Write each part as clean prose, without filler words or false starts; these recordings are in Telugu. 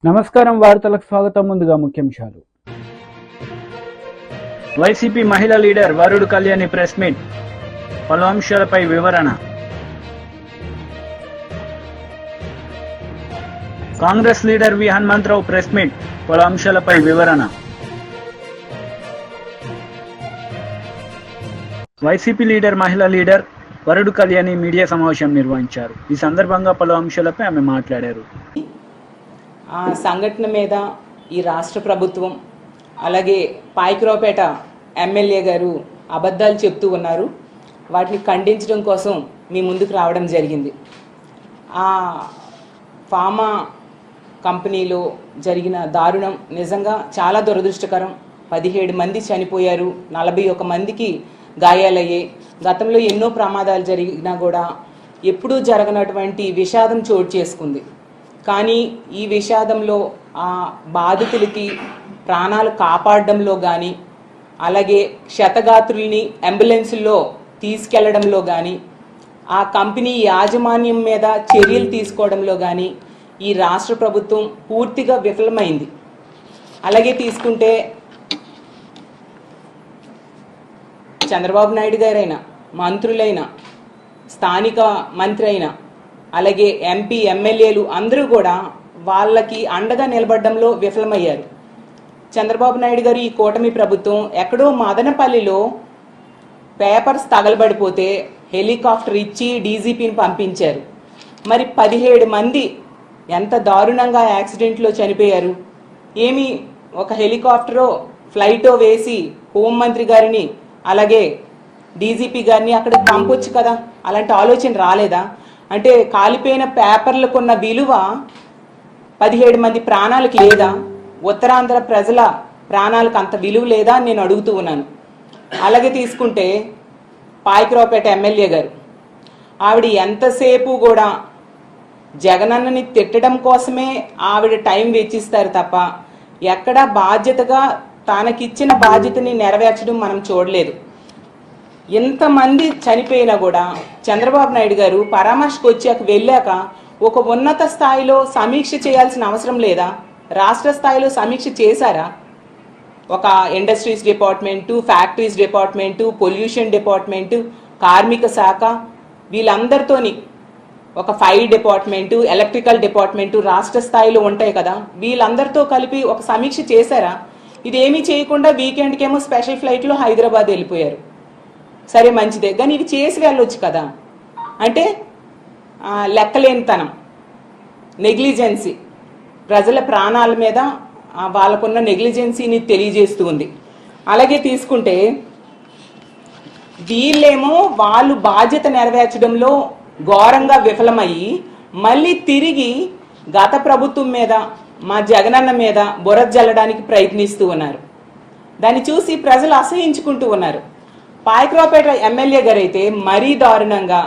నమస్కారం, వార్తలకు స్వాగతం. ముందుగా ముఖ్యాంశాలు. వైసీపీ మహిళా లీడర్ వరుడు కళ్యాణి ప్రెస్ మీట్, పలు అంశాలపై వివరణ. కాంగ్రెస్ లీడర్ వి హనుమంతరావు ప్రెస్ మీట్, పలు అంశాలపై వివరణ. వైసీపీ లీడర్ మహిళా లీడర్ వరుడు కళ్యాణి మీడియా సమావేశం నిర్వహించారు. ఈ సందర్భంగా పలు అంశాలపై ఆమె మాట్లాడారు. ఆ సంఘటన మీద ఈ రాష్ట్ర ప్రభుత్వం అలాగే పాయకరావుపేట ఎమ్మెల్యే గారు అబద్ధాలు చెప్తూ ఉన్నారు. వాటిని ఖండించడం కోసం మీ ముందుకు రావడం జరిగింది. ఆ ఫార్మా కంపెనీలో జరిగిన దారుణం నిజంగా చాలా దురదృష్టకరం. 17 మంది చనిపోయారు, 41 మందికి గాయాలయ్యాయి. గతంలో ఎన్నో ప్రమాదాలు జరిగినా కూడా ఎప్పుడూ జరగనటువంటి విషాదం చోటు చేసుకుంది. కానీ ఈ విషాదంలో ఆ బాధితులకి ప్రాణాలు కాపాడడంలో కానీ, అలాగే క్షతగాత్రుల్ని అంబులెన్సుల్లో తీసుకెళ్లడంలో కానీ, ఆ కంపెనీ యాజమాన్యం మీద చర్యలు తీసుకోవడంలో కానీ ఈ రాష్ట్ర ప్రభుత్వం పూర్తిగా విఫలమైంది. అలాగే తీసుకుంటే చంద్రబాబు నాయుడు గారైనా, మంత్రులైనా, స్థానిక మంత్రి అయినా, అలాగే ఎంపీ ఎమ్మెల్యేలు అందరూ కూడా వాళ్ళకి అండగా నిలబడడంలో విఫలమయ్యారు. చంద్రబాబు నాయుడు గారు ఈ కూటమి ప్రభుత్వం ఎక్కడో మదనపల్లిలో పేపర్స్ తగలబడిపోతే హెలికాప్టర్ ఇచ్చి డీజీపీని పంపించారు. మరి 17 మంది ఎంత దారుణంగా యాక్సిడెంట్లో చనిపోయారు. ఏమి ఒక హెలికాప్టరో ఫ్లైటో వేసి హోంమంత్రి గారిని అలాగే డీజీపీ గారిని అక్కడికి పంపొచ్చు కదా, అలాంటి ఆలోచన రాలేదా? అంటే కాలిపోయిన పేపర్లకు ఉన్న విలువ 17 మంది ప్రాణాలకు లేదా? ఉత్తరాంధ్ర ప్రజల ప్రాణాలకు అంత విలువ లేదా అని నేను అడుగుతూ ఉన్నాను. అలాగే తీసుకుంటే పాయకరావుపేట ఎమ్మెల్యే గారు, ఆవిడ ఎంతసేపు కూడా జగనన్నని తిట్టడం కోసమే ఆవిడ టైం వెచ్చిస్తారు తప్ప ఎక్కడా బాధ్యతగా తనకిచ్చిన బాధ్యతని నెరవేర్చడం మనం చూడలేదు. ఎంతమంది చనిపోయినా కూడా చంద్రబాబు నాయుడు గారు పరామర్శకు వెళ్ళాక ఒక ఉన్నత స్థాయిలో సమీక్ష చేయాల్సిన అవసరం లేదా? రాష్ట్ర స్థాయిలో సమీక్ష చేశారా? ఒక industries department, factories department, pollution department, కార్మిక శాఖ, వీళ్ళందరితోని ఒక ఫైర్ డిపార్ట్మెంటు, ఎలక్ట్రికల్ డిపార్ట్మెంటు రాష్ట్ర స్థాయిలో ఉంటాయి కదా, వీళ్ళందరితో కలిపి ఒక సమీక్ష చేశారా? ఇదేమీ చేయకుండా వీకెండ్కేమో స్పెషల్ ఫ్లైట్లో హైదరాబాద్ వెళ్ళిపోయారు. సరే, మంచిదే, కానీ ఇవి చేసి వెళ్ళొచ్చు కదా. అంటే లెక్కలేనితనం, నెగ్లిజెన్సీ, ప్రజల ప్రాణాల మీద వాళ్ళకున్న నెగ్లిజెన్సీని తెలియజేస్తూ ఉంది. అలాగే తీసుకుంటే వీళ్ళేమో వాళ్ళు బాధ్యత నెరవేర్చడంలో ఘోరంగా విఫలమయ్యి మళ్ళీ తిరిగి గత ప్రభుత్వం మీద, మా జగనన్న మీద బురద జల్లడానికి ప్రయత్నిస్తూ ఉన్నారు. దాన్ని చూసి ప్రజలు అసహించుకుంటూ ఉన్నారు. పాయకరావుపేట ఎమ్మెల్యే గారు అయితే మరీ దారుణంగా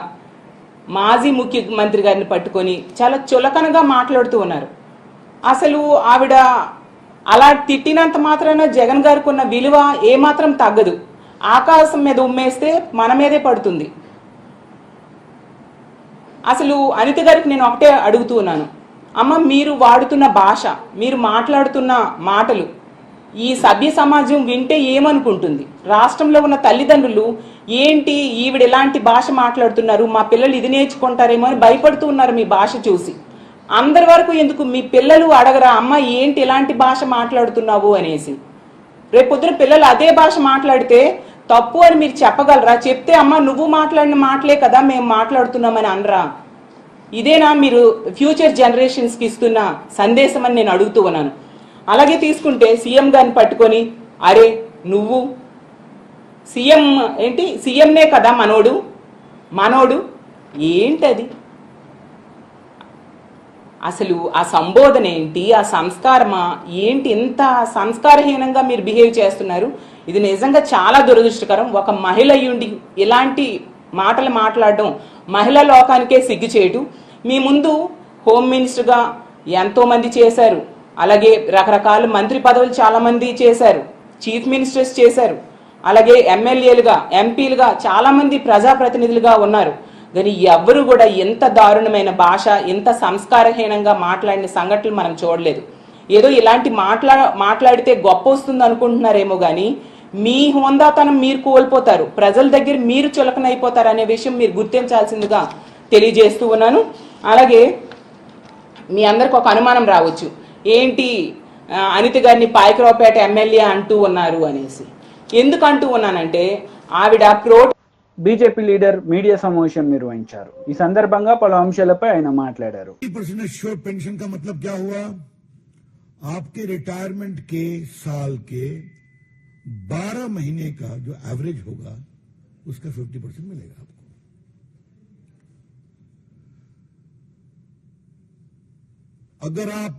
మాజీ ముఖ్యమంత్రి గారిని పట్టుకొని చాలా చులకనగా మాట్లాడుతూ ఉన్నారు. అసలు ఆవిడ అలా తిట్టినంత మాత్రాన జగన్ గారికి ఉన్న విలువ ఏమాత్రం తగ్గదు. ఆకాశం మీద ఉమ్మేస్తే మన మీదే పడుతుంది. అసలు అనిత గారికి నేను ఒకటే అడుగుతూ ఉన్నాను, అమ్మ, మీరు వాడుతున్న భాష, మీరు మాట్లాడుతున్న మాటలు ఈ సభ్య సమాజం వింటే ఏమనుకుంటుంది? రాష్ట్రంలో ఉన్న తల్లిదండ్రులు ఏంటి ఈవిడ ఎలాంటి భాష మాట్లాడుతున్నారు, మా పిల్లలు ఇది నేర్చుకుంటారేమో అని భయపడుతూ ఉన్నారు మీ భాష చూసి. అందరి వరకు ఎందుకు మీ పిల్లలు అడగరా, అమ్మ ఏంటి ఎలాంటి భాష మాట్లాడుతున్నావు అనేసి? రేపొద్దున పిల్లలు అదే భాష మాట్లాడితే తప్పు అని మీరు చెప్పగలరా? చెప్తే అమ్మ నువ్వు మాట్లాడిన మాటలే కదా మేము మాట్లాడుతున్నామని అనరా? ఇదేనా మీరు ఫ్యూచర్ జనరేషన్స్కి ఇస్తున్న సందేశం అని నేను అడుగుతూ ఉన్నాను. అలాగే తీసుకుంటే సీఎం గారిని పట్టుకొని, అరే నువ్వు సీఎం ఏంటి, సీఎంనే కదా మనోడు ఏంటది? అసలు ఆ సంబోధన ఏంటి, ఆ సంస్కారమా ఏంటి? ఇంత సంస్కారహీనంగా మీరు బిహేవ్ చేస్తున్నారు. ఇది నిజంగా చాలా దురదృష్టకరం. ఒక మహిళ అయ్యుండి ఇలాంటి మాటలు మాట్లాడడం మహిళా లోకానికే సిగ్గు చేయటం. మీ ముందు హోమ్ మినిస్టర్గా ఎంతోమంది చేశారు, అలాగే రకరకాల మంత్రి పదవులు చాలామంది చేశారు, చీఫ్ మినిస్టర్స్ చేశారు, అలాగే ఎమ్మెల్యేలుగా, ఎంపీలుగా చాలామంది ప్రజాప్రతినిధులుగా ఉన్నారు. కానీ ఎవ్వరు కూడా ఎంత దారుణమైన భాష, ఎంత సంస్కారహీనంగా మాట్లాడిన సంఘటనలు మనం చూడలేదు. ఏదో ఇలాంటి మాట్లాడితే గొప్ప వస్తుంది అనుకుంటున్నారేమో కానీ మీ హోందాతనం మీరు కోల్పోతారు, ప్రజల దగ్గర మీరు చులకనైపోతారు అనే విషయం మీరు గుర్తించాల్సిందిగా తెలియజేస్తూ ఉన్నాను. అలాగే మీ అందరికి ఒక అనుమానం రావచ్చు, ఏంటి అనిత గారిని పాయకరావుపేట ఎమ్మెల్యే అంటూ ఉన్నారు అనేసి. ఎందుకు అంటూ ఉన్నానంటే ఆవిడ బీజేపీ లీడర్ మీడియా సమావేశం నిర్వహించారు. ఈ సందర్భంగా పలు అంశాలపై ఆయన మాట్లాడారు. पेंशन का मतलब क्या हुआ? आपके रिटायरमेंट के साल के 12 महीने का जो एवरेज होगा उसका 50% मिलेगा आपको। अगर आप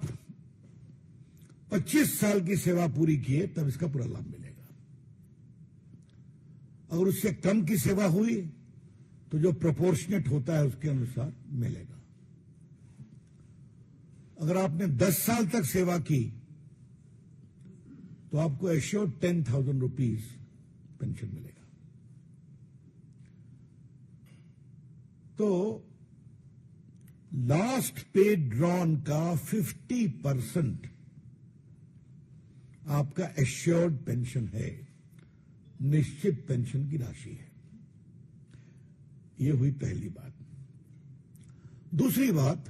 25 साल की सेवा पूरी किए तब इसका पूरा लाभ मिलेगा। अगर उससे कम की सेवा हुई तो जो प्रोपोर्शनेट होता है उसके अनुसार मिलेगा। अगर आपने 10 साल तक सेवा की तो आपको एश्योर्ड 10,000 रुपीज पेंशन मिलेगा। तो लास्ट पे ड्रॉन का 50% आपका एश्योर्ड पेंशन है, निश्चित पेंशन की राशि है। यह हुई पहली बात। दूसरी बात,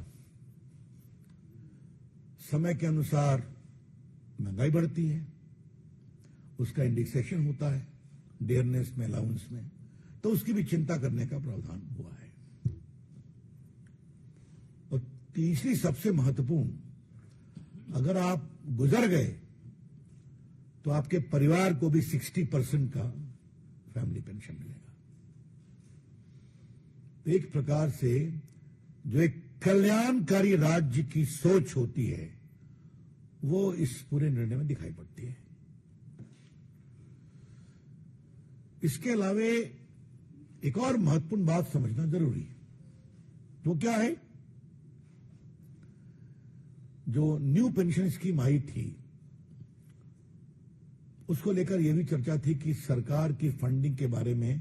समय के अनुसार महंगाई बढ़ती है, उसका इंडेक्सेशन होता है डियरनेस में, अलाउंस में, तो उसकी भी चिंता करने का प्रावधान हुआ है। और तीसरी सबसे महत्वपूर्ण, अगर आप गुजर गए तो आपके परिवार को भी 60% का फैमिली पेंशन मिलेगा। एक प्रकार से जो एक कल्याणकारी राज्य की सोच होती है वो इस पूरे निर्णय में दिखाई पड़ती है। इसके अलावा एक और महत्वपूर्ण बात समझना जरूरी है। वो क्या है? जो न्यू पेंशन स्कीम आई थी उसको लेकर यह भी चर्चा थी कि सरकार की फंडिंग के बारे में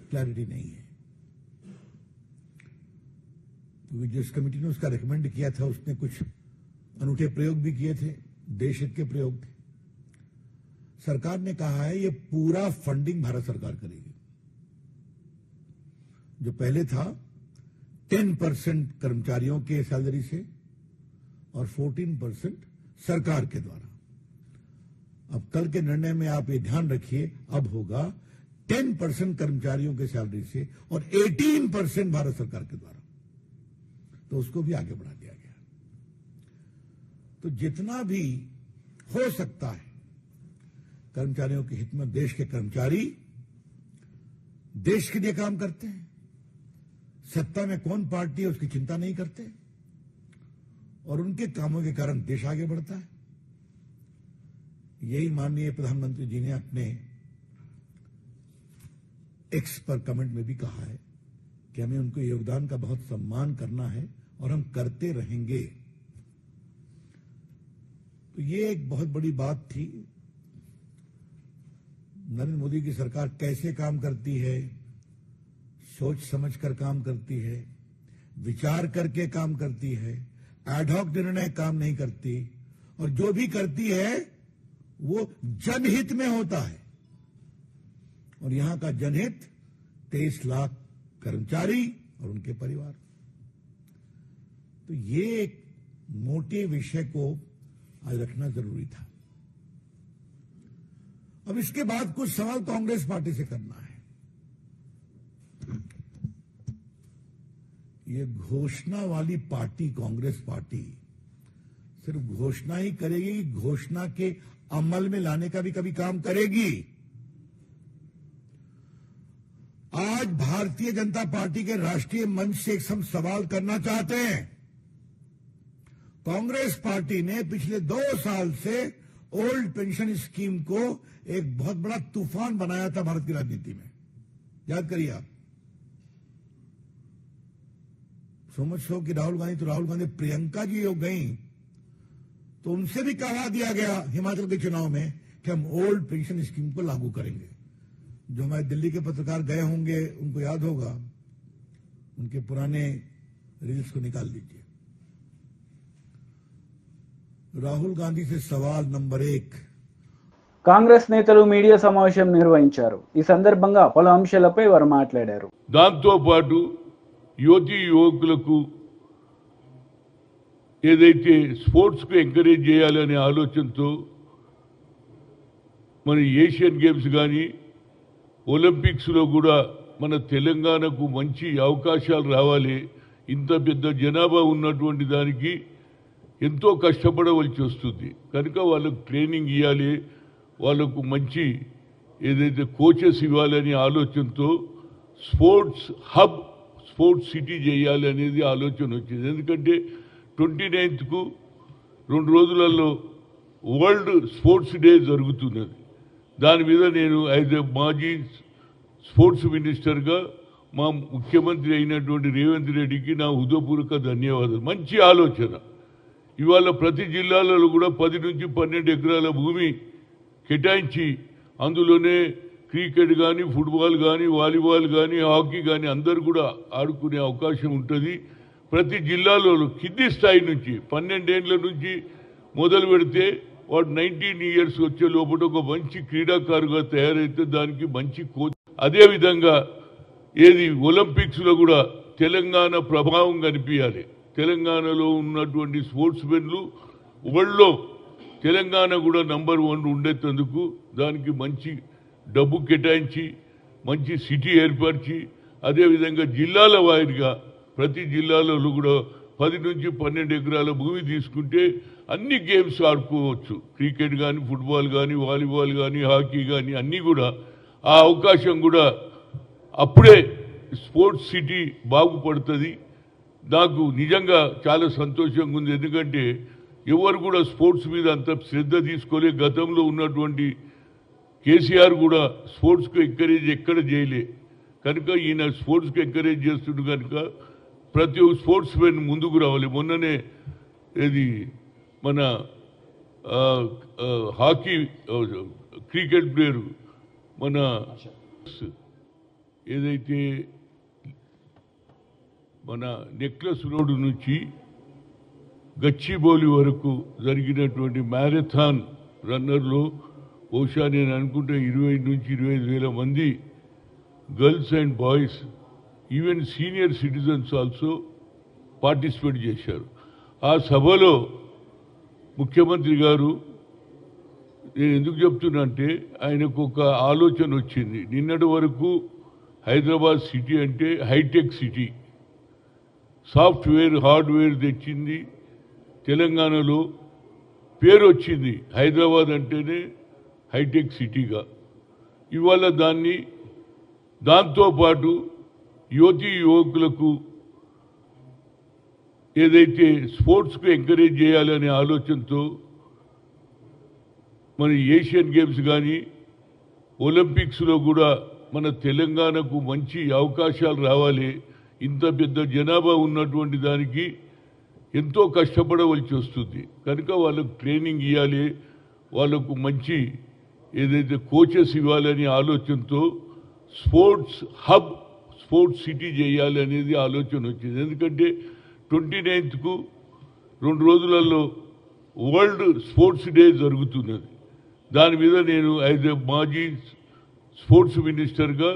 क्लैरिटी नहीं है। जिस कमेटी ने उसका रिकमेंड किया था उसने कुछ अनूठे प्रयोग भी किए थे, देश हित के प्रयोग थे। सरकार ने कहा है ये पूरा फंडिंग भारत सरकार करेगी। जो पहले था 10% कर्मचारियों के सैलरी से और 14% सरकार के द्वारा। अब कल के निर्णय में आप ये ध्यान रखिए, अब होगा 10% कर्मचारियों के सैलरी से और 18% भारत सरकार के द्वारा। तो उसको भी आगे बढ़ा दिया गया। तो जितना भी हो सकता है कर्मचारियों के हित में, देश के कर्मचारी देश के लिए काम करते हैं, सत्ता में कौन पार्टी है उसकी चिंता नहीं करते और उनके कामों के कारण देश आगे बढ़ता है। यही माननीय प्रधानमंत्री जी ने अपने एक्स पर कमेंट में भी कहा है कि हमें उनके योगदान का बहुत सम्मान करना है और हम करते रहेंगे। तो ये एक बहुत बड़ी बात थी। नरेंद्र मोदी की सरकार कैसे काम करती है, सोच समझकर काम करती है, विचार करके काम करती है, एडहॉक निर्णय काम नहीं करती और जो भी करती है वो जनहित में होता है। और यहां का जनहित 23 लाख कर्मचारी और उनके परिवार। तो ये एक मोटे विषय को आज रखना जरूरी था। अब इसके बाद कुछ सवाल कांग्रेस पार्टी से करना है। ये घोषणा वाली पार्टी कांग्रेस पार्टी सिर्फ घोषणा ही करेगी, घोषणा के अमल में लाने का भी कभी काम करेगी। आज भारतीय जनता पार्टी के राष्ट्रीय मंच से एक हम सवाल करना चाहते हैं। कांग्रेस पार्टी ने पिछले 2 साल से ओल्ड पेंशन स्कीम को एक बहुत बड़ा तूफान बनाया था भारत की राजनीति में। याद करिए आप। समझ सो कि राहुल गांधी प्रियंका जी हो गई तो उनसे भी कहा दिया गया हिमाचल के चुनाव में कि हम ओल्ड पेंशन स्कीम को लागू करेंगे। जो हमारे दिल्ली के पत्रकार गए होंगे उनको याद होगा, उनके पुराने रील्स को निकाल लीजिए। राहुल गांधी से सवाल नंबर 1। కాంగ్రెస్ నేతలు మీడియా సమావేశం నిర్వహించారు. ఈ సందర్భంగా పలు అంశాలపై వారు మాట్లాడారు. దాంతో పాటు యువతీ యువకులకు ఏదైతే స్పోర్ట్స్కు ఎంకరేజ్ చేయాలనే ఆలోచనతో మన ఏషియన్ గేమ్స్ కానీ ఒలింపిక్స్లో కూడా మన తెలంగాణకు మంచి అవకాశాలు రావాలి. ఇంత పెద్ద జనాభా ఉన్నటువంటి దానికి ఎంతో కష్టపడవలసి వస్తుంది కనుక వాళ్ళకు ట్రైనింగ్ ఇవ్వాలి, వాళ్ళకు మంచి ఏదైతే కోచెస్ ఇవ్వాలనే ఆలోచనతో స్పోర్ట్స్ హబ్, స్పోర్ట్స్ సిటీ చేయాలి అనేది ఆలోచన వచ్చింది. ఎందుకంటే 29కు 2 రోజులలో వరల్డ్ స్పోర్ట్స్ డే జరుగుతున్నది. దాని మీద నేను మాజీ స్పోర్ట్స్ మినిస్టర్గా మా ముఖ్యమంత్రి అయినటువంటి రేవంత్ రెడ్డికి నా హృదయపూర్వక ధన్యవాదాలు. మంచి ఆలోచన. ఇవాళ ప్రతి జిల్లాలలో కూడా 10 నుంచి 12 ఎకరాల భూమి కేటాయించి అందులోనే క్రికెట్ కానీ, ఫుట్బాల్ కానీ, వాలీబాల్ కానీ, హాకీ కానీ అందరూ కూడా ఆడుకునే అవకాశం ఉంటుంది. ప్రతి జిల్లాలో కింది స్థాయి నుంచి 12 ఏళ్ల నుంచి మొదలు పెడితే వాడు 19 ఇయర్స్ వచ్చే లోపల ఒక మంచి క్రీడాకారుగా తయారైతే దానికి మంచి కోచ్. అదేవిధంగా ఏది ఒలింపిక్స్లో కూడా తెలంగాణ ప్రభావం కనిపించాలి. తెలంగాణలో ఉన్నటువంటి స్పోర్ట్స్ మెన్లు వరల్డ్లో తెలంగాణ కూడా నంబర్ 1 ఉండేందుకు దానికి మంచి డబ్బు కేటాయించి మంచి సిటీ ఏర్పరిచి అదేవిధంగా జిల్లాల వారీగా ప్రతి జిల్లాలో కూడా 10 నుంచి 12 ఎకరాల భూమి తీసుకుంటే అన్ని గేమ్స్ ఆడుకోవచ్చు. క్రికెట్ కానీ, ఫుట్బాల్ కానీ, వాలీబాల్ కానీ, హాకీ కానీ అన్నీ కూడా ఆ అవకాశం కూడా అప్పుడే స్పోర్ట్స్ సిటీ బాగుపడుతుంది. నాకు నిజంగా చాలా సంతోషంగా ఉంది. ఎందుకంటే ఎవరు కూడా స్పోర్ట్స్ మీద అంత శ్రద్ధ తీసుకోలే. గతంలో ఉన్నటువంటి కేసీఆర్ కూడా స్పోర్ట్స్కు ఎంకరేజ్ ఎక్కడ చేయలే కనుక ఈయన స్పోర్ట్స్కి ఎంకరేజ్ చేస్తుండు కనుక ప్రతి ఒక్క స్పోర్ట్స్ మెన్ ముందుకు రావాలి. మొన్ననే ఇది మన హాకీ క్రికెట్ ప్లేయరు మన ఏదైతే మన నెక్లెస్ రోడ్డు నుంచి గచ్చిబౌలి వరకు జరిగినటువంటి మ్యారథాన్ రన్నర్లో బహుశా నేను అనుకుంటే 20 నుంచి 25,000 మంది girls and boys even senior citizens also participate చేశారు. ఆ సభలో ముఖ్యమంత్రి గారు, నేను ఎందుకు చెప్తున్నా అంటే ఆయనకు ఒక ఆలోచన వచ్చింది. నిన్నటి వరకు హైదరాబాద్ సిటీ అంటే హైటెక్ సిటీ, సాఫ్ట్వేర్ హార్డ్వేర్ తెచ్చింది. తెలంగాణలో పేరు వచ్చింది హైదరాబాద్ అంటేనే హైటెక్ సిటీగా. ఇవాళ దాంతోపాటు యువతీ యువకులకు ఏదైతే స్పోర్ట్స్కు ఎంకరేజ్ చేయాలనే ఆలోచనతో మన ఏషియన్ గేమ్స్ కానీ ఒలింపిక్స్లో కూడా మన తెలంగాణకు మంచి అవకాశాలు రావాలి. ఇంత పెద్ద జనాభా ఉన్నటువంటి దానికి ఎంతో కష్టపడవలసి వస్తుంది కనుక వాళ్ళకు ట్రైనింగ్ ఇవ్వాలి, వాళ్ళకు మంచి ఏదైతే కోచెస్ ఇవ్వాలనే ఆలోచనతో స్పోర్ట్స్ హబ్, స్పోర్ట్స్ సిటీ చేయాలి అనేది ఆలోచన వచ్చింది. ఎందుకంటే 29కు 2 రోజులలో వరల్డ్ స్పోర్ట్స్ డే జరుగుతున్నది. దాని మీద నేను మాజీ స్పోర్ట్స్ మినిస్టర్గా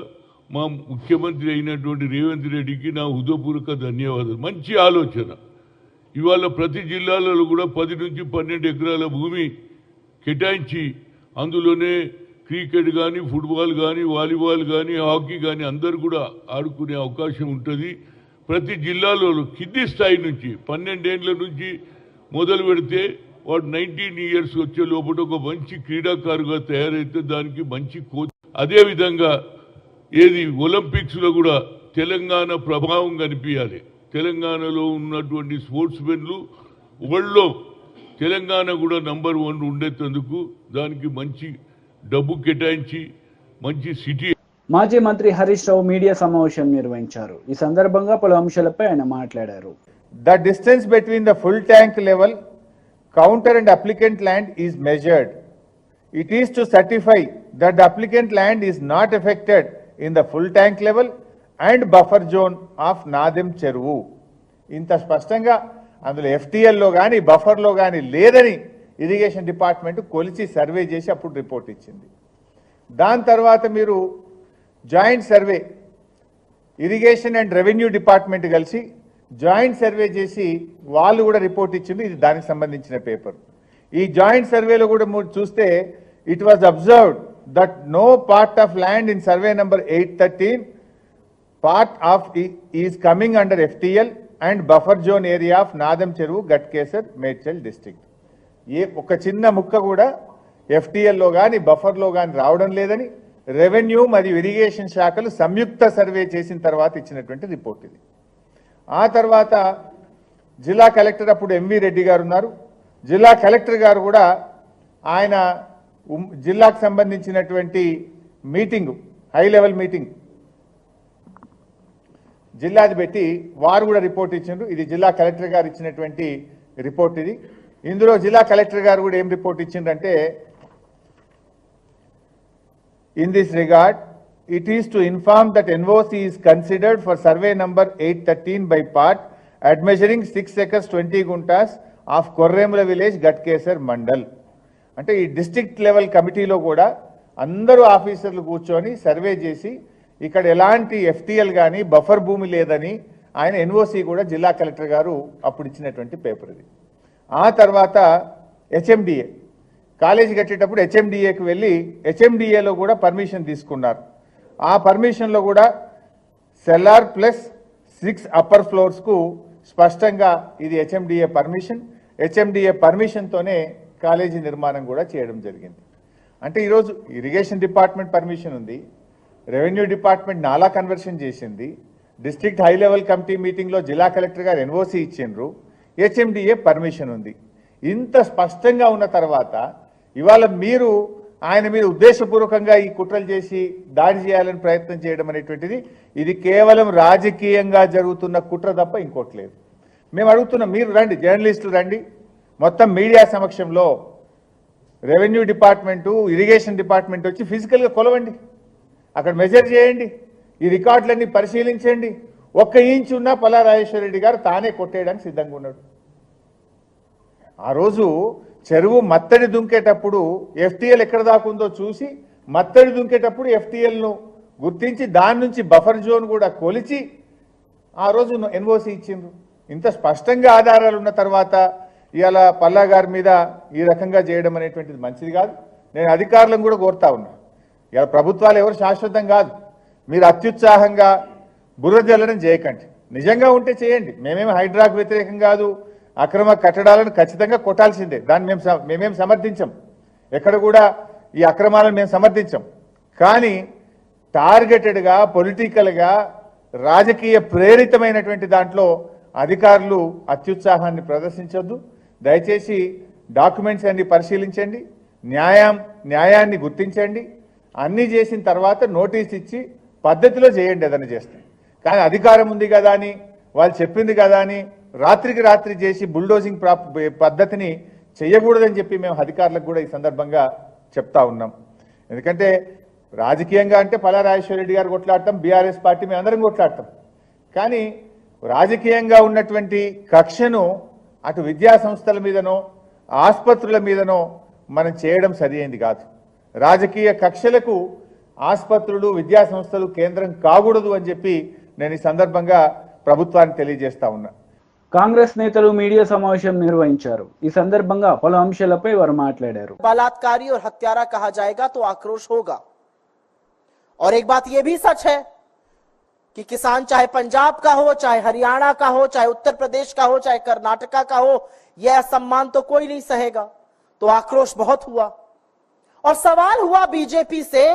మా ముఖ్యమంత్రి అయినటువంటి రేవంత్ రెడ్డికి నా హృదయపూర్వక ధన్యవాదాలు. మంచి ఆలోచన. ఇవాళ ప్రతి జిల్లాలలో కూడా 10 నుంచి 12 ఎకరాల భూమి కేటాయించి అందులోనే క్రికెట్ కానీ, ఫుట్బాల్ కానీ, వాలీబాల్ కానీ, హాకీ కానీ అందరూ కూడా ఆడుకునే అవకాశం ఉంటుంది. ప్రతి జిల్లాలో కింది స్థాయి నుంచి 12 ఏళ్ల నుంచి మొదలు పెడితే వాడు 19 ఇయర్స్ వచ్చే లోపల ఒక మంచి క్రీడాకారుగా తయారైతే దానికి మంచి కోచ్. అదేవిధంగా ఏది ఒలింపిక్స్లో కూడా తెలంగాణ ప్రభావం కనిపించాలి. తెలంగాణలో ఉన్నటువంటి స్పోర్ట్స్ మెన్లు వరల్డ్లో తెలంగాణ కూడా నంబర్ 1 ఉండేందుకు దానికి మంచి డబ్బు కేటాయించి మంచి సిటీ. మాజీ మంత్రి హరీష్ రావు మీడియా సమావేశం నిర్వహించారు. ఈ సందర్భంగా పలు అంశాలపై ఆయన మాట్లాడారు. The distance between the full tank level, counter and applicant land is measured. It is to certify that the applicant land is not affected in the full tank level and buffer zone of Nadem Cheruvu. ఇంత స్పష్టంగా అందులో ఎఫ్టీఎల్లో కానీ బఫర్లో కానీ లేదని ఇరిగేషన్ డిపార్ట్మెంట్ కొలిచి సర్వే చేసి అప్పుడు రిపోర్ట్ ఇచ్చింది. దాని తర్వాత మీరు joint survey irrigation and revenue department కలిసి జాయింట్ సర్వే చేసి వాళ్ళు కూడా రిపోర్ట్ ఇచ్చింది. ఇది దానికి సంబంధించిన పేపర్. ఈ జాయింట్ సర్వేలో కూడా మీరు చూస్తే it was observed that no part of land in survey number 813 part of is coming under FTL and buffer zone area of Nadam Cheruvu, Gatkesar, Medchal district. ఏ ఒక చిన్న ముక్క కూడా ఎఫ్టీఎల్లో కానీ బఫర్లో కానీ రావడం లేదని రెవెన్యూ మరియు ఇరిగేషన్ శాఖలు సంయుక్త సర్వే చేసిన తర్వాత ఇచ్చినటువంటి రిపోర్ట్ ఇది. ఆ తర్వాత జిల్లా కలెక్టర్ అప్పుడు ఎంవి రెడ్డి గారు ఉన్నారు. జిల్లా కలెక్టర్ గారు కూడా ఆయన జిల్లాకు సంబంధించినటువంటి మీటింగ్ హై లెవెల్ మీటింగ్ జిల్లాది పెట్టి వారు కూడా రిపోర్ట్ ఇచ్చిండ్రు. ఇది జిల్లా కలెక్టర్ గారు ఇచ్చినటువంటి రిపోర్ట్ ఇది. ఇందులో జిల్లా కలెక్టర్ గారు కూడా ఏం రిపోర్ట్ ఇచ్చిండ్రంటే, in this regard it is to inform that NOC is considered for survey number 813 by part at measuring 6 acres 20 guntas of Korremula village, Ghatkesar mandal. అంటే ఈ డిస్ట్రిక్ట్ లెవెల్ కమిటీలో కూడా అందరూ ఆఫీసర్లు కూర్చొని సర్వే చేసి ఇక్కడ ఎలాంటి ఎఫ్టీఎల్ కానీ బఫర్ భూమి లేదని ఆయన ఎన్ఓసి కూడా జిల్లా కలెక్టర్ గారు అప్పుడు ఇచ్చినటువంటి పేపర్ ఇది. ఆ తర్వాత హెచ్ఎండిఏ కాలేజీ కట్టేటప్పుడు హెచ్ఎండిఏకి వెళ్ళి హెచ్ఎండిఏలో కూడా పర్మిషన్ తీసుకున్నారు. ఆ పర్మిషన్లో కూడా సెల్లార్ ప్లస్ 6 అప్పర్ ఫ్లోర్స్కు స్పష్టంగా ఇది హెచ్ఎండిఏ పర్మిషన్. హెచ్ఎండిఏ పర్మిషన్తోనే కాలేజీ నిర్మాణం కూడా చేయడం జరిగింది. అంటే ఈరోజు ఇరిగేషన్ డిపార్ట్మెంట్ పర్మిషన్ ఉంది, రెవెన్యూ డిపార్ట్మెంట్ నాలా కన్వర్షన్ చేసింది, డిస్ట్రిక్ట్ హై లెవెల్ కమిటీ మీటింగ్లో జిల్లా కలెక్టర్ గారు ఎన్ఓసి ఇచ్చిండ్రు, హెచ్ఎండిఏ పర్మిషన్ ఉంది. ఇంత స్పష్టంగా ఉన్న తర్వాత ఇవాళ మీరు ఆయన మీద ఉద్దేశపూర్వకంగా ఈ కుట్రలు చేసి దాడి చేయాలని ప్రయత్నం చేయడం అనేటువంటిది ఇది కేవలం రాజకీయంగా జరుగుతున్న కుట్ర తప్ప ఇంకోటి లేదు. మేము అడుగుతున్నాం, మీరు రండి, జర్నలిస్టులు రండి, మొత్తం మీడియా సమక్షంలో రెవెన్యూ డిపార్ట్మెంటు ఇరిగేషన్ డిపార్ట్మెంట్ వచ్చి ఫిజికల్గా కొలవండి, అక్కడ మెజర్ చేయండి, ఈ రికార్డులన్నీ పరిశీలించండి. 1 ఇంచ్ ఉన్నా పల్లా రాజేశ్వరరెడ్డి గారు తానే కొట్టేయడానికి సిద్ధంగా ఉన్నాడు. ఆ రోజు చెరువు మత్తడి దుంకేటప్పుడు ఎఫ్టీఎల్ ఎక్కడ దాకుందో చూసి మత్తడి దుంకేటప్పుడు ఎఫ్టీఎల్ను గుర్తించి దాని నుంచి బఫర్ జోన్ కూడా కొలిచి ఆ రోజు ఎన్ఓసి ఇచ్చిండ్రు. ఇంత స్పష్టంగా ఆధారాలు ఉన్న తర్వాత ఇవాళ పల్లా గారి మీద ఈ రకంగా చేయడం అనేటువంటిది మంచిది కాదు. నేను అధికారులను కూడా కోరుతా ఉన్నా, ఇవాళ ప్రభుత్వాలు ఎవరు శాశ్వతం కాదు, మీరు అత్యుత్సాహంగా బుర్ర జల్లడం చేయకండి. నిజంగా ఉంటే చేయండి, మేమేమి హైడ్రాకు వ్యతిరేకం కాదు, అక్రమ కట్టడాలను ఖచ్చితంగా కొట్టాల్సిందే, దాన్ని మేమేం సమర్థించం, ఎక్కడ కూడా ఈ అక్రమాలను మేము సమర్థించం. కానీ టార్గెటెడ్గా పొలిటికల్గా రాజకీయ ప్రేరితమైనటువంటి దాంట్లో అధికారులు అత్యుత్సాహాన్ని ప్రదర్శించొద్దు. దయచేసి డాక్యుమెంట్స్ అన్ని పరిశీలించండి, న్యాయాన్ని గుర్తించండి, అన్నీ చేసిన తర్వాత నోటీస్ ఇచ్చి పద్ధతిలో చేయండి ఏదైనా చేస్తే. కానీ అధికారం ఉంది కదా అని, వాళ్ళు చెప్పింది కదా అని రాత్రికి రాత్రి చేసి బుల్డోజింగ్ పద్ధతిని చేయకూడదని చెప్పి మేము అధికారులకు కూడా ఈ సందర్భంగా చెప్తా ఉన్నాం. ఎందుకంటే రాజకీయంగా అంటే పల్లా రాజేశ్వరరెడ్డి గారు కొట్లాడతాం, బీఆర్ఎస్ పార్టీ మేము అందరం కొట్లాడతాం. కానీ రాజకీయంగా ఉన్నటువంటి కక్షను అటు విద్యా సంస్థల మీదనో ఆసుపత్రుల మీదనో మనం చేయడం సరియైంది కాదు. రాజకీయ కక్షలకు ఆసుపత్రులు విద్యా సంస్థలు కేంద్రం కాకూడదు అని చెప్పి నేను ఈ సందర్భంగా ప్రభుత్వానికి తెలియజేస్తా ఉన్నా. కాంగ్రెస్ నేతలు మీడియా సమావేశం నిర్వహించారు. ఈ సందర్భంగా పలు అంశాలపై వారు మాట్లాడారు. बलात्कारी और हत्यारा कहा जाएगा तो आक्रोश होगा। और एक बात यह भी सच है कि किसान चाहे पंजाब का हो, चाहे हरियाणा का हो, चाहे उत्तर प्रदेश का हो, चाहे कर्नाटका का हो, यह असम्मान तो कोई नहीं सहेगा। तो आक्रोश बहुत हुआ और सवाल हुआ बीजेपी से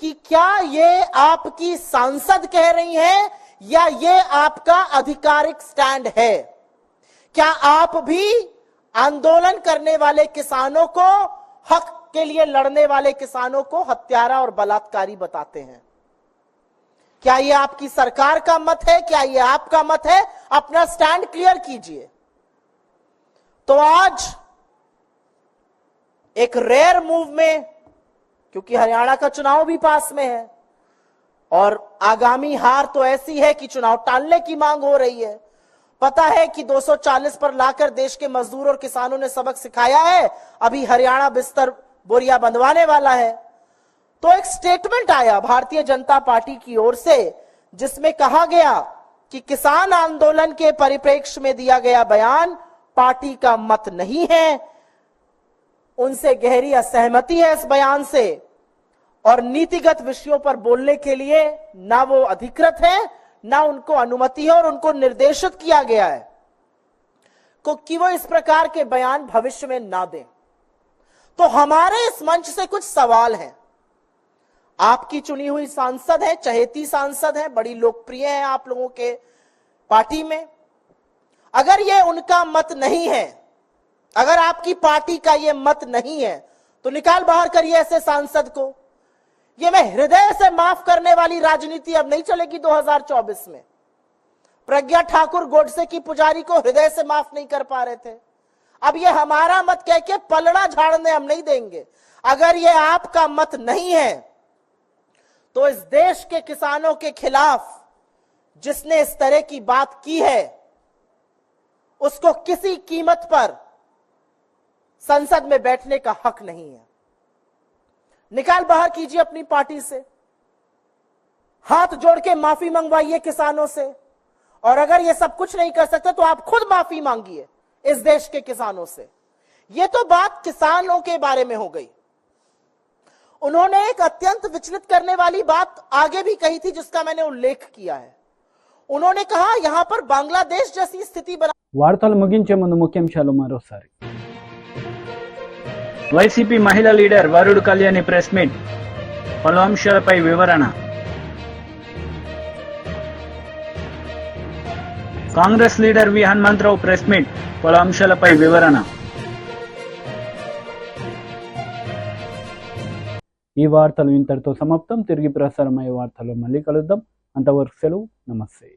कि क्या ये आपकी सांसद कह रही हैं या ये आपका आधिकारिक स्टैंड है? क्या आप भी आंदोलन करने वाले किसानों को, हक के लिए लड़ने वाले किसानों को हत्यारा और बलात्कारी बताते हैं? क्या ये आपकी सरकार का मत है? क्या ये आपका मत है? अपना स्टैंड क्लियर कीजिए। तो आज एक रेयर मूव में, क्योंकि हरियाणा का चुनाव भी पास में है और आगामी हार तो ऐसी है कि चुनाव टालने की मांग हो रही है, पता है कि 240 पर लाकर देश के मजदूर और किसानों ने सबक सिखाया है, अभी हरियाणा बिस्तर बोरिया बंधवाने वाला है। तो एक स्टेटमेंट आया भारतीय जनता पार्टी की ओर से जिसमें कहा गया कि किसान आंदोलन के परिप्रेक्ष्य में दिया गया बयान पार्टी का मत नहीं है, उनसे गहरी असहमति है इस बयान से और नीतिगत विषयों पर बोलने के लिए ना वो अधिकृत है ना उनको अनुमति है और उनको निर्देशित किया गया है कि वो इस प्रकार के बयान भविष्य में ना दें। तो हमारे इस मंच से कुछ सवाल हैं। आपकी चुनी हुई सांसद है, चहेती सांसद है, बड़ी लोकप्रिय है आप लोगों के पार्टी में। अगर ये उनका मत नहीं है, अगर आपकी पार्टी का ये मत नहीं है तो निकाल बाहर करिए ऐसे सांसद को। ये मैं हृदय से माफ करने वाली राजनीति अब नहीं चलेगी 2024 में। प्रज्ञा ठाकुर गोडसे की पुजारी को हृदय से माफ नहीं कर पा रहे थे, अब ये हमारा मत कह के पलड़ा झाड़ने हम नहीं देंगे। अगर ये आपका मत नहीं है तो इस देश के किसानों के खिलाफ जिसने इस तरह की बात की है उसको किसी कीमत पर संसद में बैठने का हक नहीं है। निकाल बाहर कीजिए अपनी पार्टी से, हाथ जोड़ के माफी मंगवाइए किसानों से, और अगर ये सब कुछ नहीं कर सकते तो आप खुद माफी मांगिए इस देश के किसानों से। ये तो बात किसानों के बारे में हो गई। उन्होंने एक अत्यंत विचलित करने वाली बात आगे भी कही थी जिसका मैंने उल्लेख किया है। उन्होंने कहा यहां पर बांग्लादेश जैसी स्थिति बना। వార్తలు ముగించే ముందు ముఖ్యాంశాలు మరోసారి. వైసీపీ మహిళా లీడర్ వరుడు కళ్యాణి ప్రెస్ మీట్, పలు అంశాలపై వివరణ. కాంగ్రెస్ లీడర్ వి హనుమంతరావు ప్రెస్ మీట్, పలు అంశాలపై వివరణ. ఈ వార్తలు ఇంతటితో సమాప్తం. తిరిగి ప్రసారమయ్యే వార్తల్లో మళ్ళీ కలుద్దాం. అంతవరకు సెలవు. నమస్తే.